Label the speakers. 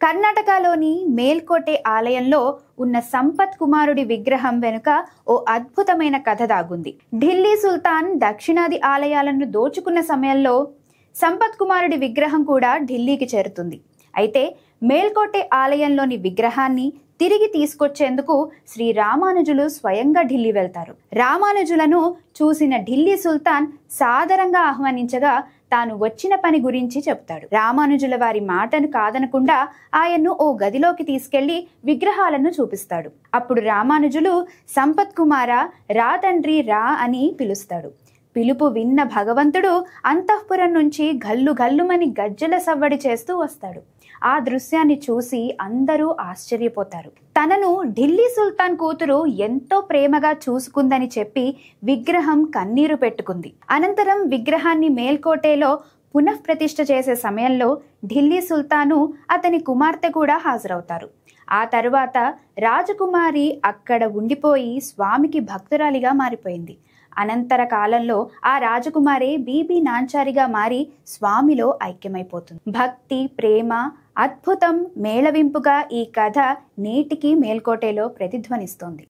Speaker 1: కర్ణాటకలోని మేల్కోటె ఆలయంలో ఉన్న సంపత్ కుమారుడి విగ్రహం వెనుక ఓ అద్భుతమైన కథ దాగుంది. ఢిల్లీ సుల్తాన్ దక్షిణాది ఆలయాలను దోచుకున్న సమయంలో సంపత్ కుమారుడి విగ్రహం కూడా ఢిల్లీకి చేరుతుంది. అయితే మేల్కోటె ఆలయంలోని విగ్రహాన్ని తిరిగి తీసుకొచ్చేందుకు శ్రీ రామానుజులు స్వయంగా ఢిల్లీ వెళ్తారు. రామానుజులను చూసిన ఢిల్లీ సుల్తాన్ సాదరంగా ఆహ్వానించగా తాను వచ్చిన పని గురించి చెప్తాడు. రామానుజుల వారి మాటను కాదనకుండా ఆయన్ను ఓ గదిలోకి తీసుకెళ్లి విగ్రహాలను చూపిస్తాడు. అప్పుడు రామానుజులు సంపత్ కుమార, రా తండ్రి రా అని పిలుస్తాడు. పిలుపు విన్న భగవంతుడు అంతఃపురం నుంచి గల్లు గల్లుమని గజ్జల సవ్వడి చేస్తూ వస్తాడు. ఆ దృశ్యాన్ని చూసి అందరూ ఆశ్చర్యపోతారు. తనను ఢిల్లీ సుల్తాన్ కూతురు ఎంతో ప్రేమగా చూసుకుందని చెప్పి విగ్రహం కన్నీరు పెట్టుకుంది. అనంతరం విగ్రహాన్ని మేల్కోటేలో పునఃప్రతిష్ఠ చేసే సమయంలో ఢిల్లీ సుల్తాను, అతని కుమార్తె కూడా హాజరవుతారు. ఆ తరువాత రాజకుమారి అక్కడ ఉండిపోయి స్వామికి భక్తురాలిగా మారిపోయింది. అనంతర కాలంలో ఆ రాజకుమారి బీబీ నాంచారిగా మారి స్వామిలో ఐక్యమైపోతుంది. భక్తి, ప్రేమ, అద్భుతం మేళవింపుగా ఈ కథ నేటికి మేల్కోటేలో ప్రతిధ్వనిస్తోంది.